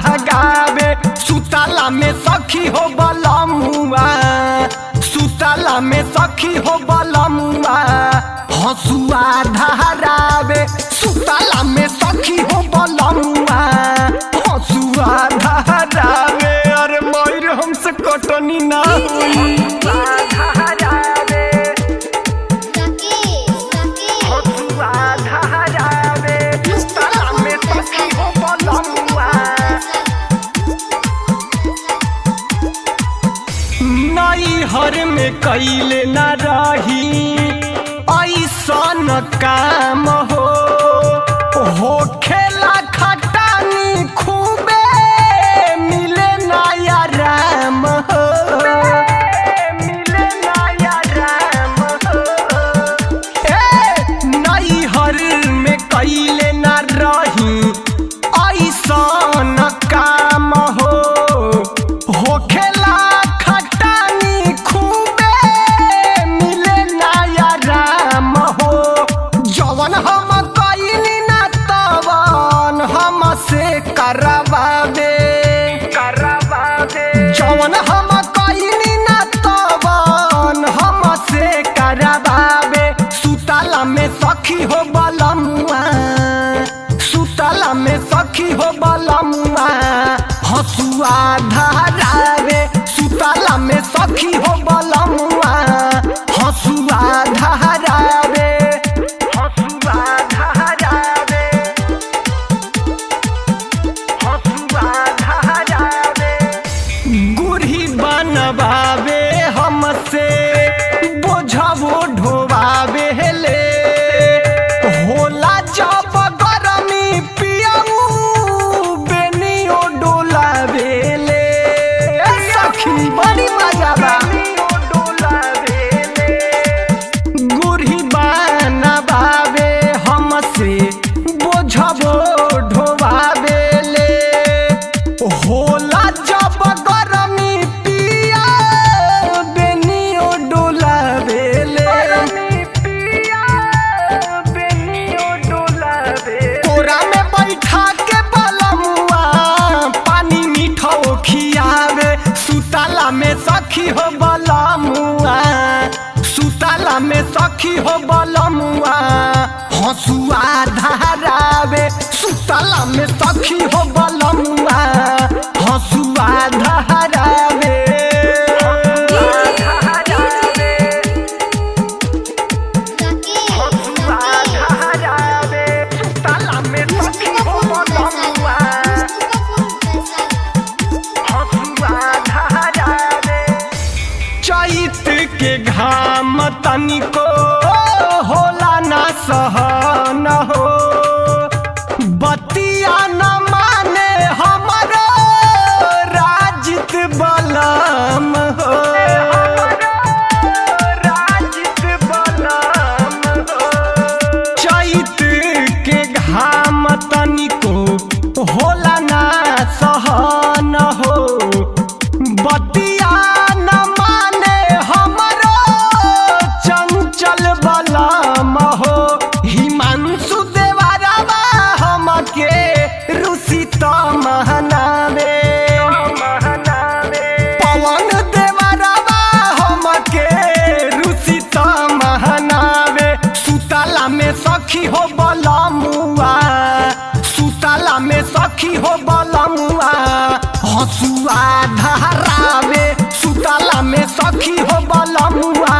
लगावे सुतला में सखी हो बलमुआ सुतला में सखी हो बलमुआ हसुआ धरावे सुतला में सखी हो बलमुआ हसुआ धरावे। अरे मयूर हमसे कटनी ना हुई हर में कैले न रही ऐसन काम हो खेला खटानी खूबे मिले नया राम हो मिले नया राम हो नई हर में कैले न रही ऐसन काम हो खेला करवावे जवन हम कइनी ना तवन हमसे करवावे सुतला में सखी हो बलमुआ सुतला में सखी हो बलमुआ हसुआ धरावे सुतला में सखी हो बलमुआ हसुआ धरावे हसुआ धरावे बनवावे हमसे बोझबो ढोवावे ले होला जब गरमी पियऊ बेनियो डोलावे ले सखी बड़ी मजा बा गुरही बनवावे हमसे बोझबो ढोवावे ले होला जब सुतला में सखी हो बलमुआ सुतला में सखी हो बलमुआ हसुआ धरावे सुतला में सखी हो बलमुआ हसुआ धरावे के घाम तनिको होला ना सहन हो बतिया न माने हमरो राजित बलम हो राजित बलम हो चैत के घाम तनिको होला ना सहन हो बतिया महनावे पवन देवरवा हमके रुसित महनावे सुतला में सखी हो बलमुआ सुतला में सखी हो बलमुआ हसुआ धरावे सुतला में सखी हो बलमुआ